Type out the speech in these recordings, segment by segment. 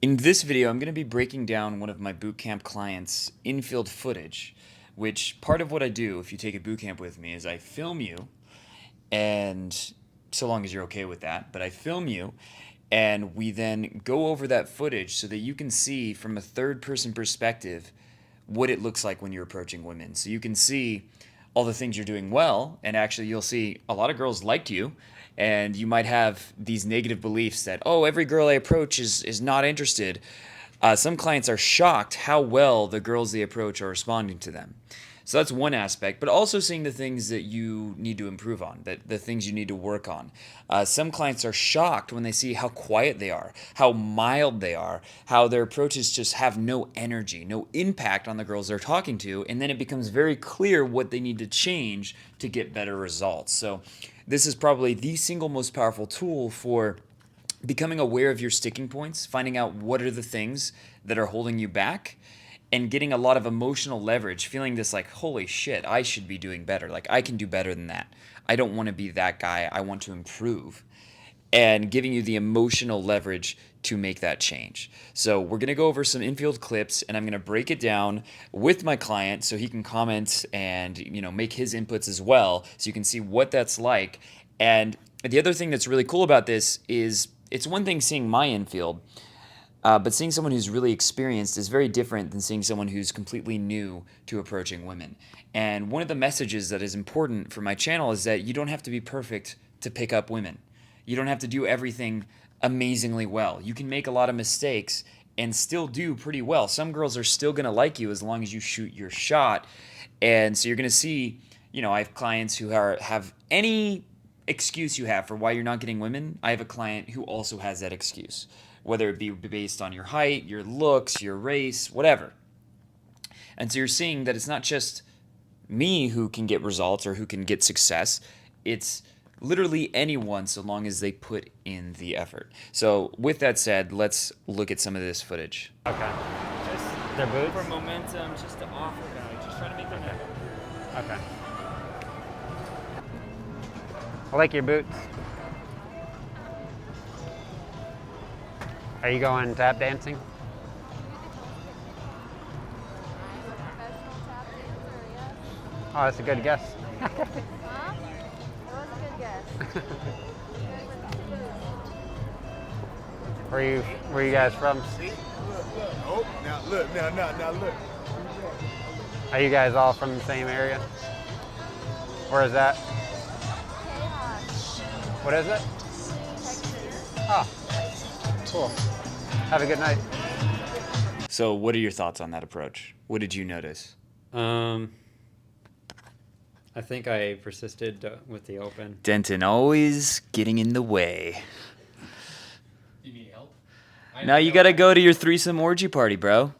In this video, I'm going to be breaking down one of my bootcamp clients' infield footage, which part of what I do if you take a bootcamp with me is I film you, and so long as you're okay with that, but I film you, and we then go over that footage so that you can see from a third-person perspective what it looks like when you're approaching women. So you can see all the things you're doing well, and actually you'll see a lot of girls liked you, and you might have these negative beliefs that, oh, every girl I approach is not interested. Some clients are shocked how well the girls they approach are responding to them. So that's one aspect, but also seeing the things that you need to improve on, the things you need to work on. Some clients are shocked when they see how quiet they are, how mild they are, how their approaches just have no energy, no impact on the girls they're talking to, and then it becomes very clear what they need to change to get better results. So this is probably the single most powerful tool for becoming aware of your sticking points, finding out what are the things that are holding you back, and getting a lot of emotional leverage, feeling this like, holy shit, I should be doing better. Like, I can do better than that. I don't want to be that guy. I want to improve. And giving you the emotional leverage to make that change. So we're going to go over some infield clips, and I'm going to break it down with my client so he can comment and, make his inputs as well, so you can see what that's like. And the other thing that's really cool about this is it's one thing seeing my infield, but seeing someone who's really experienced is very different than seeing someone who's completely new to approaching women. And one of the messages that is important for my channel is that you don't have to be perfect to pick up women. You don't have to do everything amazingly well. You can make a lot of mistakes and still do pretty well. Some girls are still going to like you as long as you shoot your shot. And so you're going to see, I have clients who have any excuse you have for why you're not getting women. I have a client who also has that excuse, whether it be based on your height, your looks, your race, whatever. And so you're seeing that it's not just me who can get results or who can get success. It's literally anyone so long as they put in the effort. So with that said, let's look at some of this footage. Okay. Just their boots? For momentum, just to offer value. Just try to make them happy. Okay. I like your boots. Are you going tap dancing? Oh, that's a good guess. Huh? That was a good guess. Where you guys from? See? Oh, now look. Are you guys all from the same area? Where is that? What is it? Oh, cool. Have a good night. So what are your thoughts on that approach? What did you notice? I think I persisted with the open. Denton always getting in the way. You need help? Now you gotta go to your threesome orgy party, bro.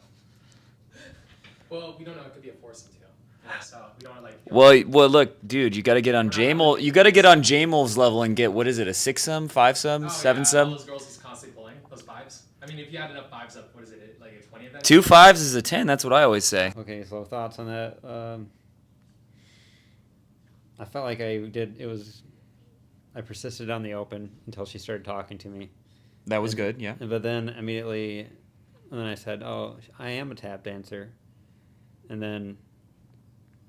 Well, we don't know. It could be a foursome too. Yeah, so we don't want to Well, look, dude, you gotta get on Jamal. You gotta get on Jamal's level and get, what is it, a 6-some, 5-some, 7-some? All those girls he's constantly pulling, those fives. I mean, if you add enough fives up, what is it, like a 20 of that? 2 5s is a 10. That's what I always say. Okay, so thoughts on that? I felt like I persisted on the open until she started talking to me. That was good, yeah. But then immediately, and then I said, oh, I am a tap dancer. And then,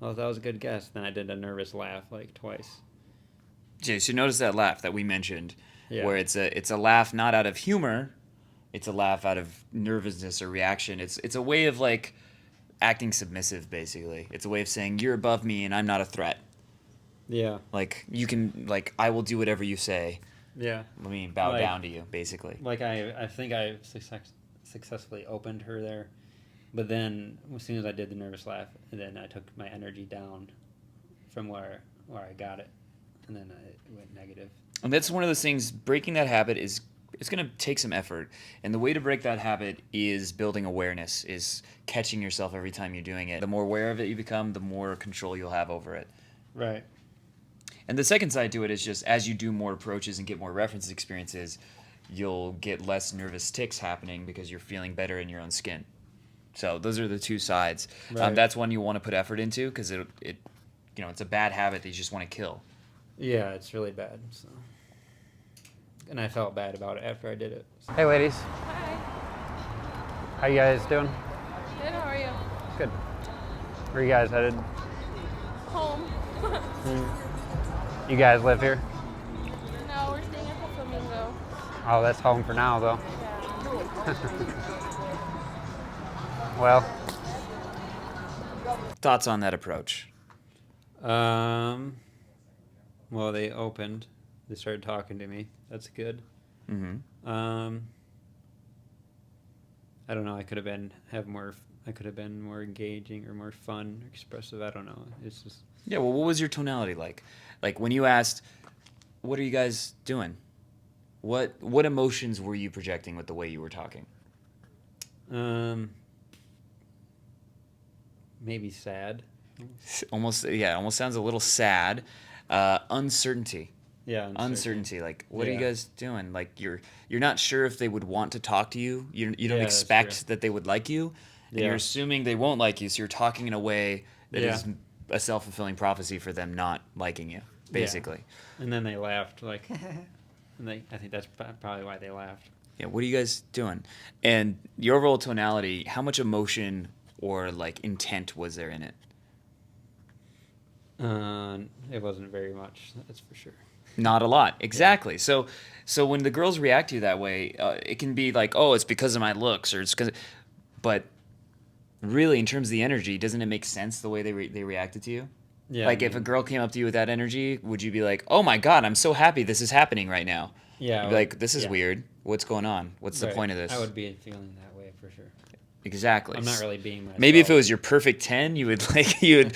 oh, that was a good guess. Then I did a nervous laugh like twice. Jay, so notice that laugh that we mentioned, Yeah. where it's a laugh not out of humor, it's a laugh out of nervousness or reaction. It's a way of like acting submissive, basically. It's a way of saying you're above me and I'm not a threat. Yeah. Like you can, like I will do whatever you say. Yeah. Let me bow Like- down to you, basically. Like I think I successfully opened her there. But then as soon as I did the nervous laugh, then I took my energy down from where I got it. And then it went negative. And that's one of those things. Breaking that habit it's going to take some effort. And the way to break that habit is building awareness, is catching yourself every time you're doing it. The more aware of it you become, the more control you'll have over it. Right. And the second side to it is just as you do more approaches and get more reference experiences, you'll get less nervous tics happening because you're feeling better in your own skin. So those are the two sides. Right. That's one you want to put effort into because it's a bad habit that you just want to kill. Yeah, it's really bad. So. And I felt bad about it after I did it. Hey, ladies. Hi. How you guys doing? Good, how are you? Good. Where you guys headed? Home. You guys live here? No, we're staying at the Flamingo. Oh, that's home for now, though. Yeah. Well, Thoughts on that approach? Well, they opened. They started talking to me. That's good. Mm-hmm. I don't know. I could have been more engaging or more fun, expressive. I don't know. It's just Yeah, well, what was your tonality like? Like when you asked, what are you guys doing? What emotions were you projecting with the way you were talking? maybe sad. Almost sounds a little sad. Uncertainty. Yeah, Uncertainty. Like, what are you Yeah. guys doing? Like, you're not sure if they would want to talk to you. You don't Yeah, that's expect true. that they would like you, and Yeah. you're assuming they won't like you. So you're talking in a way that Yeah. is a self-fulfilling prophecy for them not liking you, basically. And then they laughed like, and I think that's probably why they laughed. Yeah. What are you guys doing? And your overall tonality. How much emotion or like intent was there in it? It wasn't very much. That's for sure. Not a lot, exactly. So when the girls react to you that way, it can be like, oh, it's because of my looks, or it's because. But really, in terms of the energy, doesn't it make sense the way they reacted to you? Yeah. Like if a girl came up to you with that energy, would you be like, oh my God, I'm so happy this is happening right now? Yeah. You'd be like, this is yeah. weird. What's going on? What's the Right. point of this? I would be feeling that way for sure. Exactly. I'm not really being myself. Maybe if it was your perfect 10, you would like you'd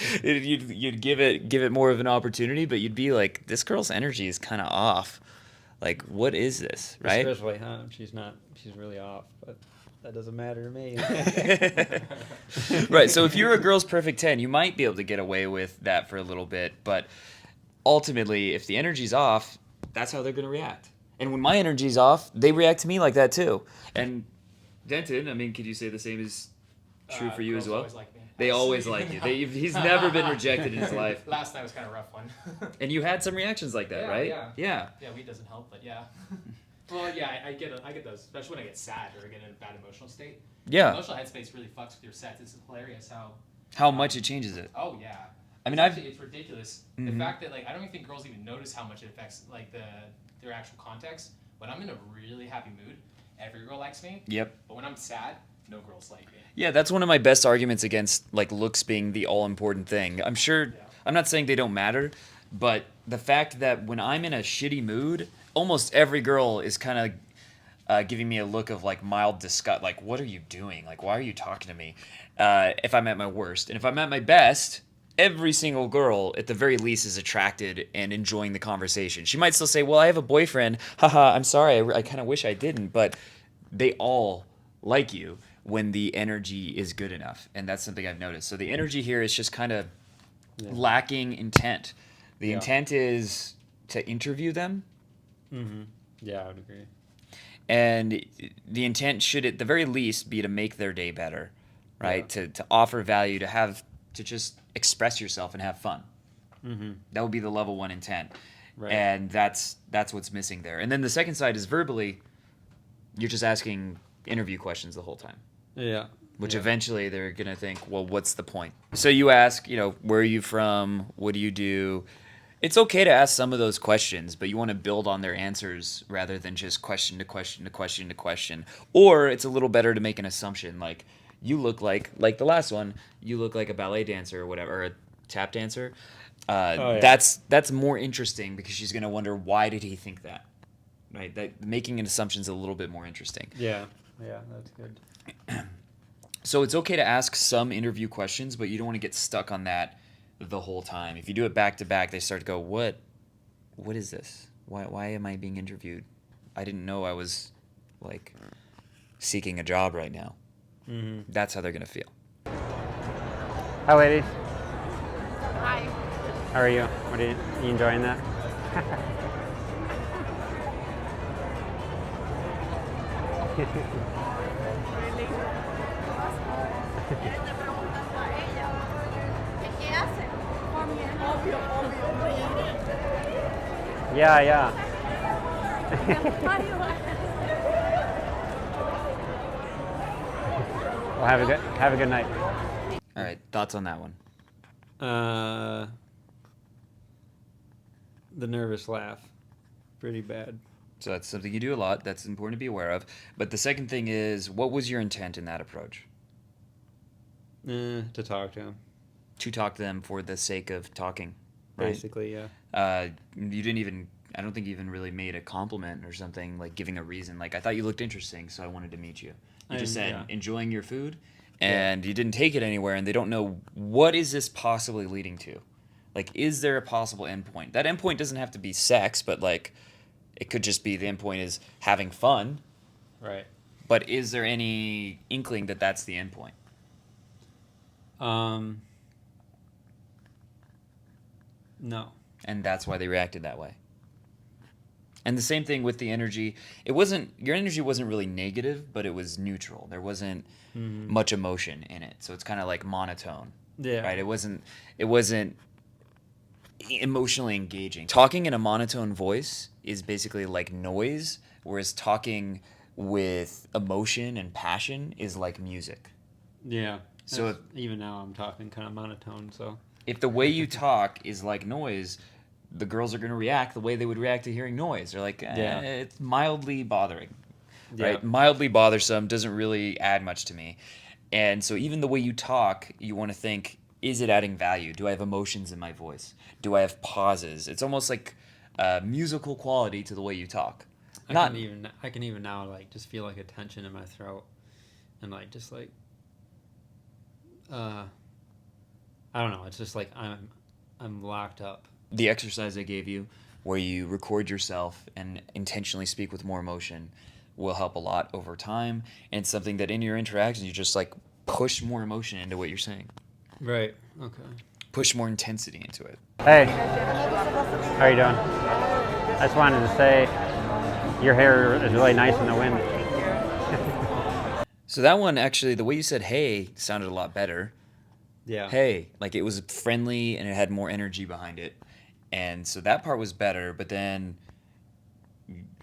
give it more of an opportunity, but you'd be like, this girl's energy is kind of off. Like, what is this, right? Especially, she's really off, but that doesn't matter to me. Right. So if you're a girl's perfect 10, you might be able to get away with that for a little bit, but ultimately, if the energy's off, that's how they're going to react. And when my energy's off, they react to me like that too. And Denton, I mean, could you say the same is true for you as girls well? always like me. They always like you. He's never been rejected in his life. Last night was kind of a rough one. And you had some reactions like that, Yeah, right? yeah. Yeah. Yeah, weed doesn't help, but yeah. Well, yeah, I get those, especially when I get sad or get in a bad emotional state. Yeah. Emotional headspace really fucks with your sets. It's hilarious How much it changes it. Oh yeah. I mean, it's ridiculous. Mhm. The fact that like I don't even think girls even notice how much it affects like their actual context. When I'm in a really happy mood, every girl likes me. Yep. But when I'm sad, no girls like me. Yeah, that's one of my best arguments against like looks being the all-important thing. I'm sure, Yeah. I'm not saying they don't matter, but the fact that when I'm in a shitty mood, almost every girl is kind of giving me a look of like mild disgust, like, what are you doing? Like, why are you talking to me? If I'm at my worst. And if I'm at my best, every single girl at the very least is attracted and enjoying the conversation. She might still say, well, I have a boyfriend. Haha, I'm sorry, I kind of wish I didn't. But they all like you when the energy is good enough. And that's something I've noticed. So the energy here is just kind of lacking intent. The Yeah. intent is to interview them. Mm-hmm. Yeah, I would agree. And the intent should at the very least be to make their day better, right? To offer value, to just express yourself and have fun. Mm-hmm. That would be the level 1 intent. Right. And that's what's missing there. And then the second side is verbally, you're just asking interview questions the whole time. Yeah. Which yeah. eventually they're going to think, well, what's the point? So you ask, where are you from? What do you do? It's okay to ask some of those questions, but you want to build on their answers rather than just question to question to question to question. Or it's a little better to make an assumption, like you look like the last one, you look like a ballet dancer or whatever, or a tap dancer. Yeah. That's more interesting because she's going to wonder, why did he think that? Right? That making an assumption is a little bit more interesting. Yeah. Yeah, that's good. So it's okay to ask some interview questions, but you don't want to get stuck on that the whole time. If you do it back to back, they start to go, what is this? Why am I being interviewed? I didn't know I was like seeking a job right now. Mm-hmm. That's how they're going to feel. hi, ladies. Hi. How are you? You enjoying that? Le preguntas a ella. ¿Qué hace? Obvio, obvio. Yeah. Well, have a good night. All right, thoughts on that one? The nervous laugh, pretty bad. So that's something you do a lot. That's important to be aware of. But the second thing is, what was your intent in that approach? To talk to him, To talk to them for the sake of talking, right? basically, yeah. You didn't even, I don't think you even really made a compliment or something, like giving a reason. Like, I thought you looked interesting, so I wanted to meet you. You just said, Yeah. enjoying your food, and you didn't take it anywhere, and they don't know, what is this possibly leading to? Like, is there a possible endpoint? That endpoint doesn't have to be sex, but, like, it could just be the endpoint is having fun. Right. But is there any inkling that that's the endpoint? No. And that's why they reacted that way. And the same thing with the energy. Your energy wasn't really negative, but it was neutral. There wasn't much emotion in it. So it's kind of like monotone. Yeah. Right? It wasn't emotionally engaging. Talking in a monotone voice is basically like noise, whereas talking with emotion and passion is like music. Yeah. So So even now I'm talking kind of monotone, so. If the way you talk is like noise, the girls are going to react the way they would react to hearing noise. They're like, Yeah. it's mildly bothering, Yeah. right? Mildly bothersome, doesn't really add much to me. And so even the way you talk, you want to think, is it adding value? Do I have emotions in my voice? Do I have pauses? It's almost like musical quality to the way you talk. I can even now like just feel like a tension in my throat, and like just like I don't know. It's just like I'm locked up. The exercise I gave you, where you record yourself and intentionally speak with more emotion, will help a lot over time. And it's something that in your interactions, you just like push more emotion into what you're saying, Right. Okay. push more intensity into it. Hey, how are you doing? I just wanted to say your hair is really nice in the wind. So that one, actually, the way you said "hey" sounded a lot better. Yeah. Hey, like it was friendly and it had more energy behind it, and so that part was better. But then,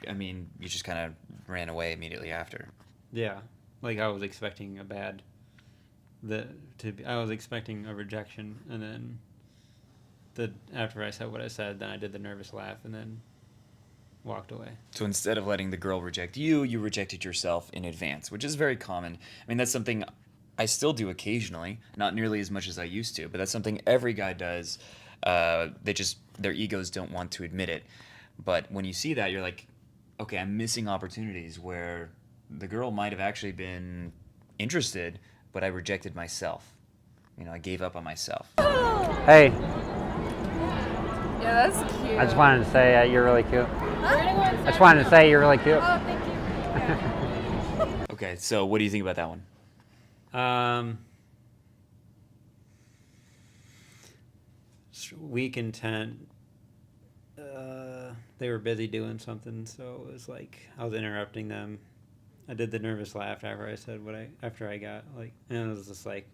I mean, you just kind of ran away immediately after. Yeah. Like I was expecting I was expecting a rejection, and then after I said what I said, then I did the nervous laugh, and then walked away. So instead of letting the girl reject you, you rejected yourself in advance, which is very common. I mean, that's something I still do occasionally, not nearly as much as I used to, but that's something every guy does. Their egos don't want to admit it. But when you see that, you're like, okay, I'm missing opportunities where the girl might have actually been interested, but I rejected myself. I gave up on myself. Hey, Yeah, that's cute. I just wanted to say you're really cute. I I just wanted to say you're really cute. Oh, thank you. Okay, so what do you think about that one? Weak intent. They were busy doing something, so it was like I was interrupting them. I did the nervous laugh after I said after I got like, and it was just like,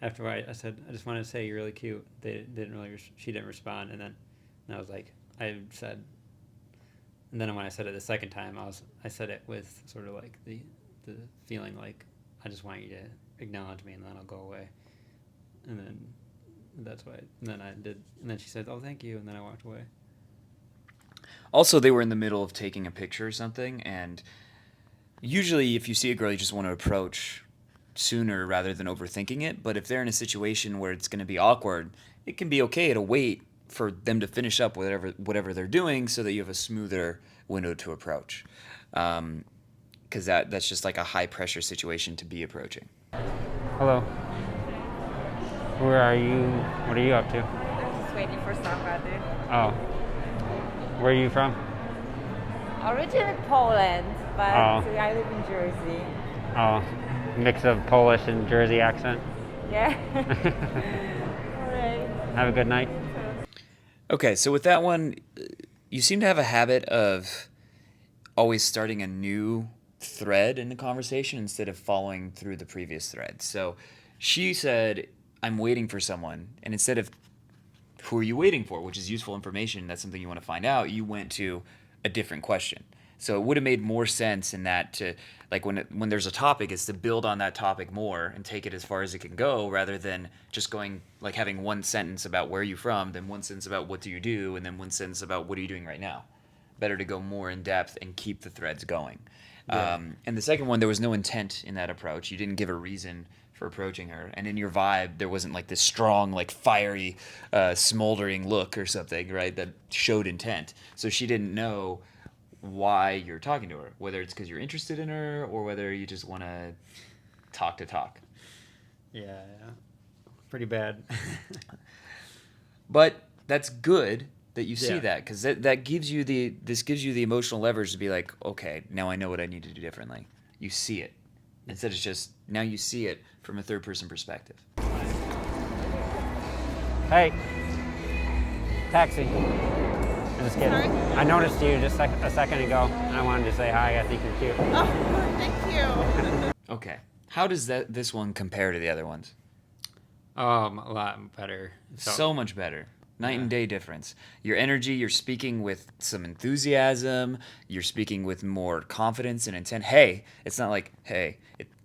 after I said I just wanted to say you're really cute. They didn't really. She didn't respond, and I was like, I said, and then when I said it the second time, I said it with sort of like the feeling like I just want you to acknowledge me, and then I'll go away, and then that's why. And then I did, and then she said, "Oh, thank you," and then I walked away. Also, they were in the middle of taking a picture or something, and usually if you see a girl, you just want to approach sooner rather than overthinking it. But if they're in a situation where it's going to be awkward, it can be okay to wait for them to finish up whatever they're doing so that you have a smoother window to approach. Because that's just like a high-pressure situation to be approaching. Hello. Where are you? What are you up to? I'm just waiting for somebody. Oh. Where are you from? Originally Poland, but Oh. I live in Jersey. Oh. Mix of Polish and Jersey accent. Yeah. All right. Have a good night. Okay, so with that one, you seem to have a habit of always starting a new thread in the conversation instead of following through the previous thread. So she said, I'm waiting for someone. And instead of, who are you waiting for, which is useful information, that's something you want to find out, you went to a different question. So it would have made more sense in that to like when there's a topic, is to build on that topic more and take it as far as it can go, rather than just going like having one sentence about where you're from, then one sentence about what do you do, and then one sentence about what are you doing right now. Better to go more in depth and keep the threads going. Yeah. And the second one, there was no intent in that approach. You didn't give a reason for approaching her, and in your vibe, there wasn't like this strong, like fiery, smoldering look or something, right? That showed intent. So she didn't know why you're talking to her, whether it's because you're interested in her or whether you just want to talk. Yeah. Pretty bad. But that's good that you see Yeah. that, because that gives you the emotional leverage to be like, okay, now I know what I need to do differently. You see it instead of just now you see it from a third person perspective. Hey, taxi. I'm just kidding. Sorry? I noticed you just a second ago, and I wanted to say hi. I think you're cute. Oh, thank you. Okay, how does this one compare to the other ones? A lot better. So much better. Night Yeah. and day difference. Your energy, you're speaking with some enthusiasm. You're speaking with more confidence and intent. Hey, it's not like, hey.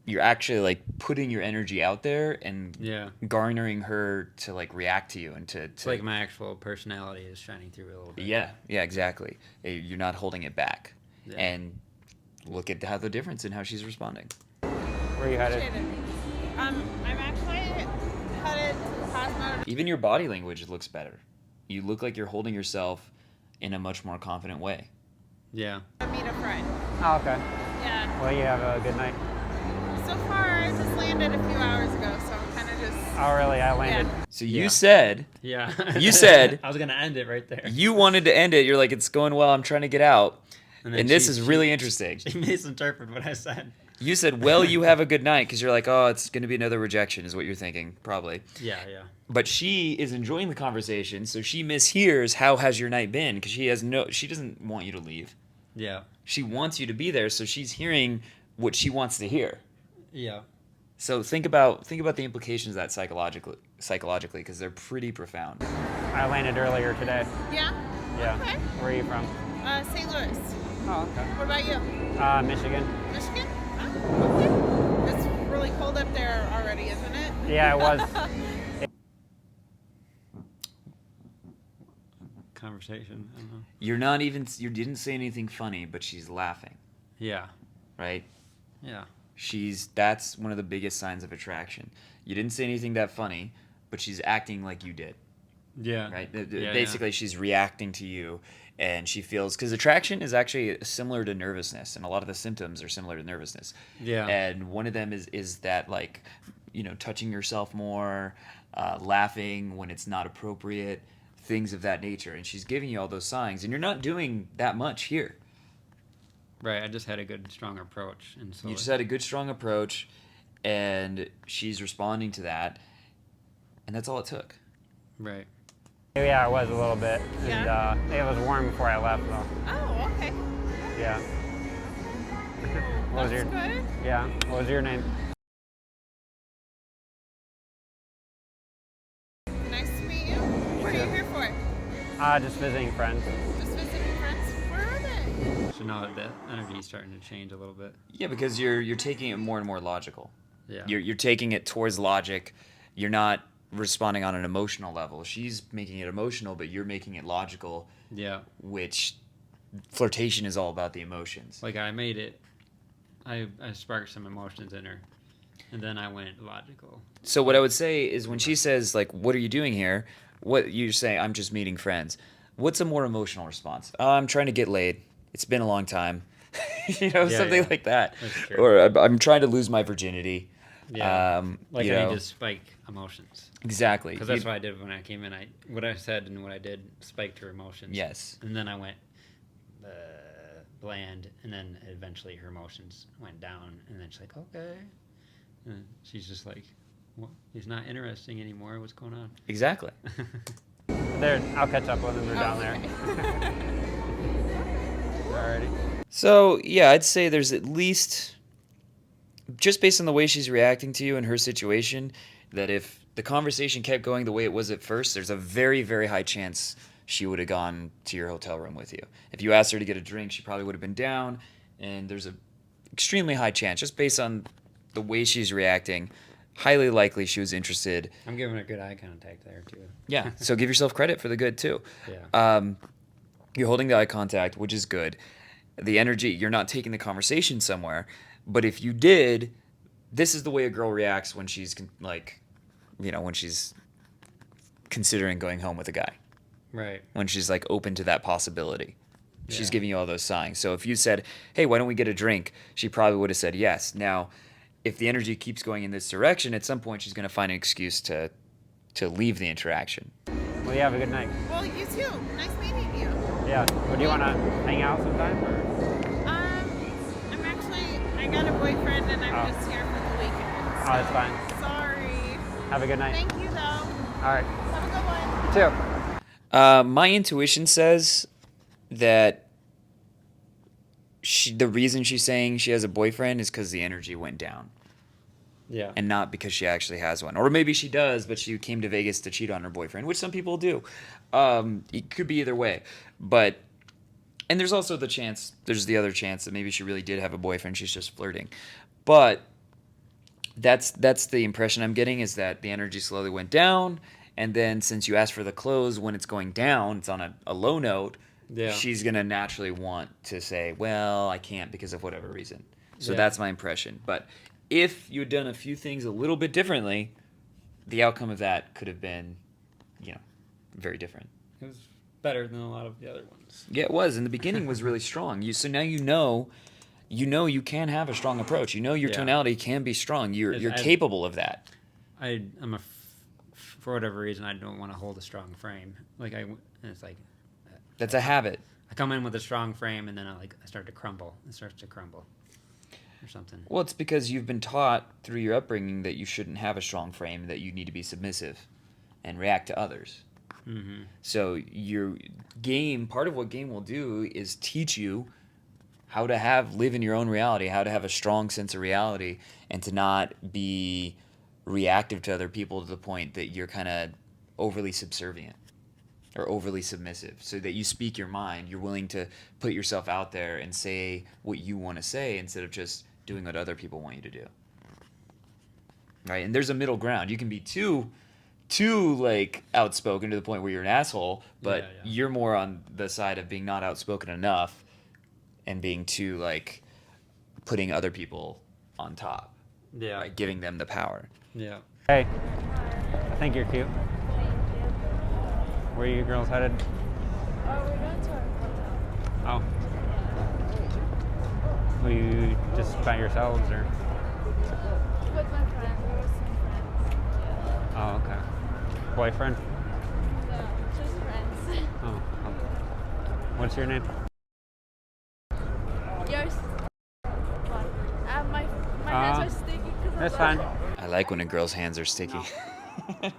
You're actually like putting your energy out there and Yeah. garnering her to like react to you and to It's like my actual personality is shining through a little bit. yeah, exactly. You're not holding it back. Yeah. And look at how the difference in how she's responding. Where are you headed? Appreciate it. I'm actually headed to the Cosmo. Even your body language looks better. You look like you're holding yourself in a much more confident way. Yeah. to meet a friend. Oh, okay. Yeah. Well, you have a good night. So far, I just landed a few hours ago, so I'm kind of just. Oh, really? I landed. Yeah. So you Yeah. said Yeah. You said- I was gonna end it right there. you wanted to end it. You're like, it's going well. I'm trying to get out. then And this she- is she- really interesting. She misinterpreted what I said. You said, well, you have a good night, because you're like, oh, it's going to be another rejection is what you're thinking, probably. Yeah. But she is enjoying the conversation, so she mishears how has your night been, because she doesn't want you to leave. Yeah. She wants you to be there, so she's hearing what she wants to hear. Yeah. So think about the implications of that psychologically, because they're pretty profound. I landed earlier today. Yeah. Yeah. Okay. Where are you from? St. Louis. Oh, okay. What about you? Michigan. Michigan? Oh, okay. It's really cold up there already, isn't it? Yeah, it was. Conversation. I don't know. You didn't say anything funny, but she's laughing, Yeah. right? Yeah. That's one of the biggest signs of attraction. You didn't say anything that funny, but she's acting like you did, Yeah. right? Yeah, Basically, she's reacting to you, and she feels, because attraction is actually similar to nervousness, and a lot of the symptoms are similar to nervousness. Yeah. And one of them is that, like, touching yourself more, laughing when it's not appropriate, things of that nature. And she's giving you all those signs, and you're not doing that much here. Right. I just had a good, strong approach, and so You just had a good, strong approach, and she's responding to that, and that's all it took. right. Yeah, it was a little bit. Yeah. And it was warm before I left, though. Oh, okay. Yeah. What was That's your? good. Yeah. What was your name? Nice to meet you. What are you here for? Just visiting friends. Just visiting friends? Where are they? So now the energy is starting to change a little bit. Yeah, because you're taking it more and more logical. Yeah. You're taking it towards logic. You're not responding on an emotional level. She's making it emotional, but you're making it logical, Yeah. which flirtation is all about the emotions. Like I made it. I sparked some emotions in her, and then I went logical. So what I would say is when she says, like, what are you doing here? What you say, I'm just meeting friends. What's a more emotional response? I'm trying to get laid. It's been a long time. Yeah, Something yeah. like that. That's true. Or I'm trying to lose my virginity. Yeah. Like you I know, need to spike emotions. exactly. Because that's what I did when I came in. What I said and what I did spiked her emotions. Yes. And then I went bland, and then eventually her emotions went down, and then she's like, okay. And she's just like, what? He's not interesting anymore. What's going on? Exactly. There, I'll catch up with them. They're down Oh, there. okay. Alrighty. So, yeah, I'd say there's at least, just based on the way she's reacting to you and her situation, that if the conversation kept going the way it was at first, there's a very, very high chance she would have gone to your hotel room with you. If you asked her to get a drink, she probably would have been down, and there's a extremely high chance, just based on the way she's reacting, highly likely she was interested. I'm giving her good eye contact there too. Yeah, so give yourself credit for the good too. Yeah. You're holding the eye contact, which is good. The energy, you're not taking the conversation somewhere. But if you did, this is the way a girl reacts when she's when she's considering going home with a guy. Right. When she's like open to that possibility. She's Yeah. giving you all those signs. So if you said, "Hey, why don't we get a drink?" she probably would have said yes. Now, if the energy keeps going in this direction, at some point she's going to find an excuse to leave the interaction. Well, you have a good night. Well, you too. Nice meeting you. Yeah. Well, do you want to hang out sometime? Or? I got a boyfriend and I'm Oh. just here for the weekend. Oh, that's fine. Sorry. Have a good night. Thank you though. All right. Have a good one. You too. My intuition says that the reason she's saying she has a boyfriend is because the energy went down, Yeah. and not because she actually has one. Or maybe she does, but she came to Vegas to cheat on her boyfriend, which some people do. It could be either way. And there's also there's the other chance that maybe she really did have a boyfriend, she's just flirting. But that's the impression I'm getting, is that the energy slowly went down, and then since you asked for the close, when it's going down, it's on a low note, Yeah. she's going to naturally want to say, well, I can't because of whatever reason. So Yeah. that's my impression. But if you had done a few things a little bit differently, the outcome of that could have been, very different. It was better than a lot of the other ones. Yeah, it was. In the beginning was really strong. So now you know you can have a strong approach. You know your Yeah. tonality can be strong. You're Yes, capable of that. For whatever reason, I don't want to hold a strong frame. And it's like, That's a habit. I come in with a strong frame and then I start to crumble. It starts to crumble or something. Well, it's because you've been taught through your upbringing that you shouldn't have a strong frame, that you need to be submissive and react to others. Mm-hmm. So part of what game will do is teach you how to live in your own reality, how to have a strong sense of reality, and to not be reactive to other people to the point that you're kind of overly subservient or overly submissive, so that you speak your mind. You're willing to put yourself out there and say what you want to say instead of just doing what other people want you to do. Right? And there's a middle ground. You can be too outspoken to the point where you're an asshole, but Yeah. you're more on the side of being not outspoken enough and being too putting other people on top, Yeah. right? Giving them the power. Yeah. Hey, I think you're cute. Where are you girls headed? Oh, we're going to our hotel. Oh. Were you just by yourselves or? With my friend. We were some friends. Oh, okay. Boyfriend? No, just friends. Oh. What's your name? Yours? What? My hands are sticky because That's fine. I like when a girl's hands are sticky.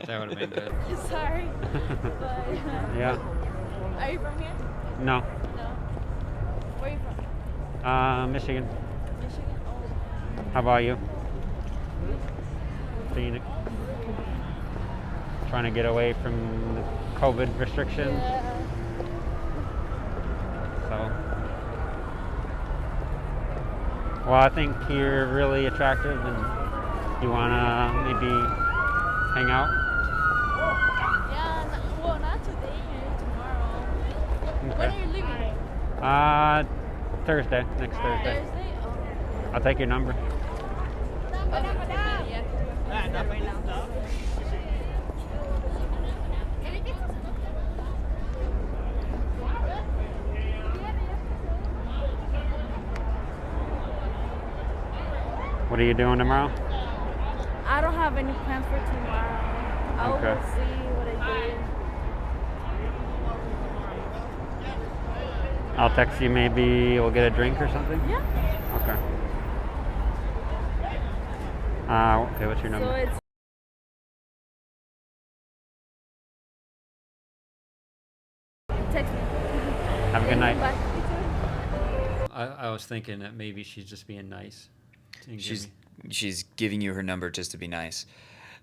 That would have been good. Sorry. But, Yeah. are you from here? No. No. Where are you from? Michigan. Michigan? Oh. How about you? Phoenix. Trying to get away from the COVID restrictions. Yeah. So. Well, I think you're really attractive, and you wanna maybe hang out. Yeah, well, not today, maybe tomorrow. When are you leaving? Thursday, next Thursday. Thursday? Oh. I'll take your number. Yeah. Right now. What are you doing tomorrow? I don't have any plans for tomorrow. I'll Okay. go see what I do. I'll text you. Maybe we'll get a drink or something. Yeah. Okay. Okay. What's your So number? it's text me. Have a good night. Bye. I was thinking that maybe she's just being nice. And She's giving- she's giving you her number just to be nice.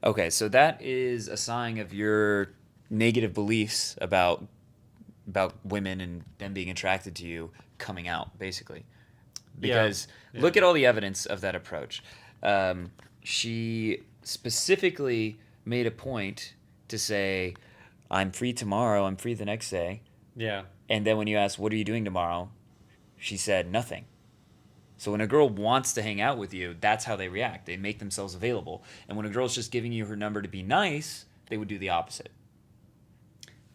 Okay, so that is a sign of your negative beliefs about about women and them being attracted to you coming out, basically. Yeah. Because look at all the evidence of that approach. She specifically made a point to say, I'm free tomorrow, I'm free the next day. Yeah. And then when you ask, what are you doing tomorrow? She said, nothing. So when a girl wants to hang out with you, that's how they react. They make themselves available. And when a girl's just giving you her number to be nice, they would do the opposite.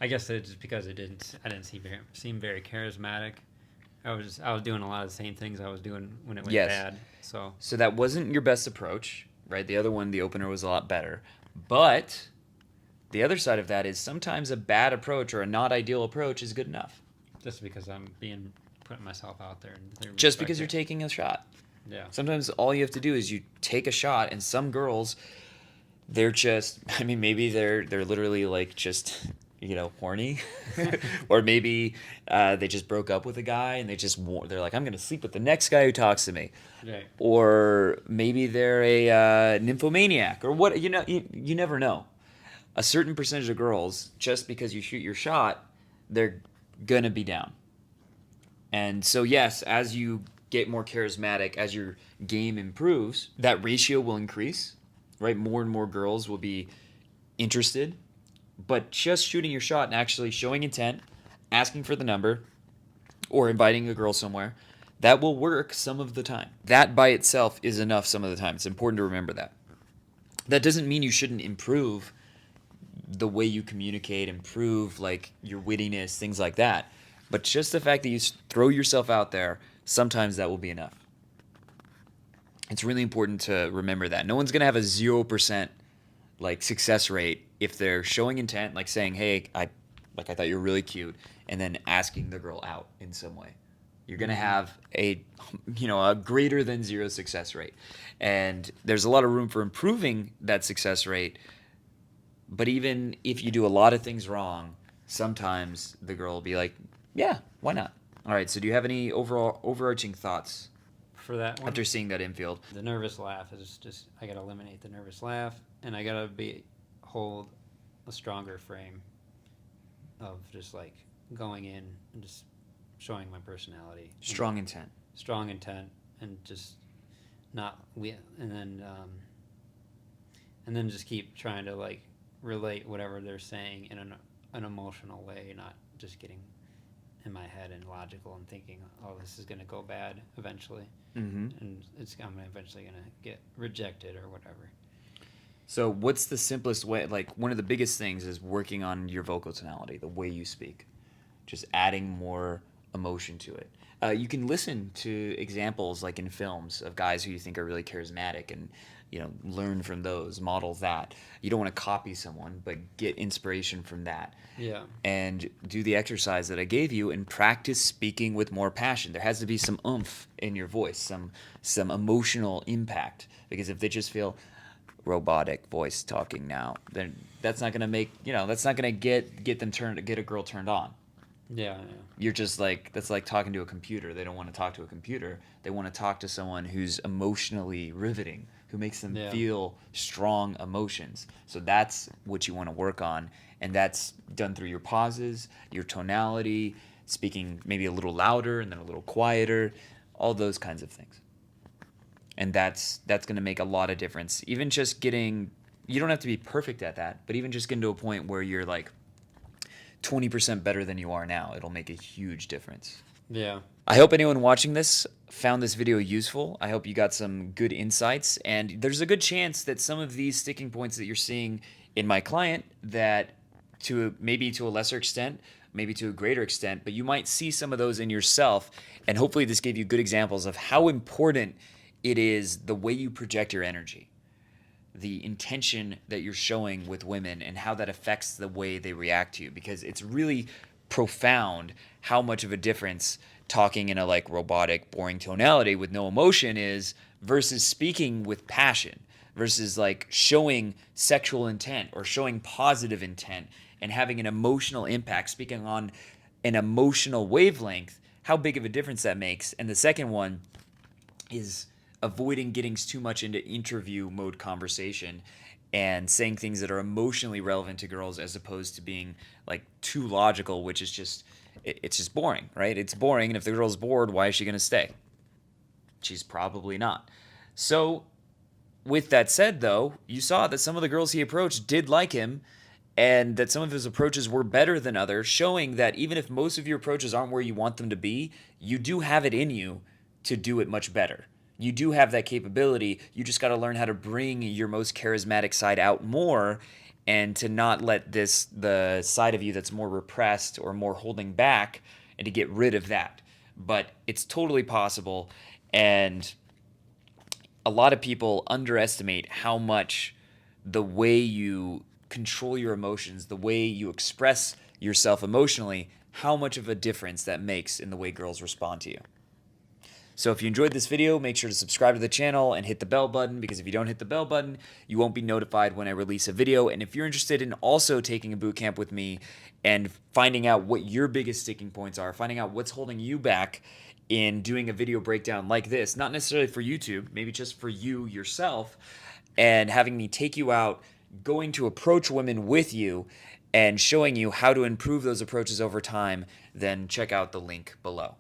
I guess it's just because I didn't seem very charismatic. I was doing a lot of the same things I was doing when it went Yes. bad. So that wasn't your best approach, right? The other one, the opener, was a lot better. But the other side of that is sometimes a bad approach or a not ideal approach is good enough. just because I'm putting myself out there, and they Just respect because you're it. taking a shot. Yeah. Sometimes all you have to do is you take a shot, and some girls, they're just, I mean, maybe they're literally like just, horny. Or maybe they just broke up with a guy and they're like, I'm going to sleep with the next guy who talks to me. Right. Or maybe they're a nymphomaniac or what, you never know. A certain percentage of girls, just because you shoot your shot, they're going to be down. And so, yes, as you get more charismatic, as your game improves, that ratio will increase, right? More and more girls will be interested. But just shooting your shot and actually showing intent, asking for the number, or inviting a girl somewhere, that will work some of the time. That by itself is enough some of the time. It's important to remember that. That doesn't mean you shouldn't improve the way you communicate, improve like your wittiness, things like that. But just the fact that you throw yourself out there, sometimes that will be enough. It's really important to remember that. No one's going to have a 0% like success rate if they're showing intent, like saying, hey, I thought you were really cute, and then asking the girl out in some way. You're going to have a greater than 0 success rate. And there's a lot of room for improving that success rate. But even if you do a lot of things wrong, sometimes the girl will be like, yeah, why not? All right, so do you have any overarching thoughts For that one, after seeing that infield? the nervous laugh is just, I gotta eliminate the nervous laugh, and I gotta hold a stronger frame of just like going in and just showing my personality. Strong intent. Strong intent, and just and then just keep trying to like relate whatever they're saying in an emotional way, not just getting in my head and logical and thinking, oh, this is going to go bad eventually, Mm-hmm. and I'm eventually going to get rejected or whatever. So what's the simplest way? Like one of the biggest things is working on your vocal tonality, the way you speak, just adding more emotion to it. You can listen to examples like in films of guys who you think are really charismatic and learn from those, model that. You don't want to copy someone, but get inspiration from that. Yeah. And do the exercise that I gave you and practice speaking with more passion. There has to be some oomph in your voice, some emotional impact, because if they just feel robotic voice talking now, then that's not going to make, that's not going to get a girl turned on. Yeah. You're just like, that's like talking to a computer. They don't want to talk to a computer. They want to talk to someone who's emotionally riveting, who makes them feel strong emotions. So that's what you want to work on. And that's done through your pauses, your tonality, speaking maybe a little louder and then a little quieter, all those kinds of things. And that's going to make a lot of difference. Even just you don't have to be perfect at that, but even just getting to a point where you're like 20% better than you are now, it'll make a huge difference. Yeah. I hope anyone watching this found this video useful. I hope you got some good insights, and there's a good chance that some of these sticking points that you're seeing in my client, that maybe to a lesser extent, maybe to a greater extent, but you might see some of those in yourself, and hopefully this gave you good examples of how important it is the way you project your energy, the intention that you're showing with women, and how that affects the way they react to you, because it's really profound how much of a difference talking in a like robotic, boring tonality with no emotion is versus speaking with passion, versus like showing sexual intent or showing positive intent and having an emotional impact, speaking on an emotional wavelength, how big of a difference that makes. And the second one is avoiding getting too much into interview mode conversation and saying things that are emotionally relevant to girls as opposed to being like too logical, which is just It's just boring, right? It's boring, and if the girl's bored, why is she going to stay? She's probably not. So, with that said, though, you saw that some of the girls he approached did like him, and that some of his approaches were better than others, showing that even if most of your approaches aren't where you want them to be, you do have it in you to do it much better. You do have that capability. You just got to learn how to bring your most charismatic side out more, and to not let the side of you that's more repressed or more holding back, and to get rid of that. But it's totally possible, and a lot of people underestimate how much the way you control your emotions, the way you express yourself emotionally, how much of a difference that makes in the way girls respond to you. So if you enjoyed this video, make sure to subscribe to the channel and hit the bell button, because if you don't hit the bell button, you won't be notified when I release a video. And if you're interested in also taking a boot camp with me and finding out what your biggest sticking points are, finding out what's holding you back in doing a video breakdown like this, not necessarily for YouTube, maybe just for you yourself, and having me take you out, going to approach women with you, and showing you how to improve those approaches over time, then check out the link below.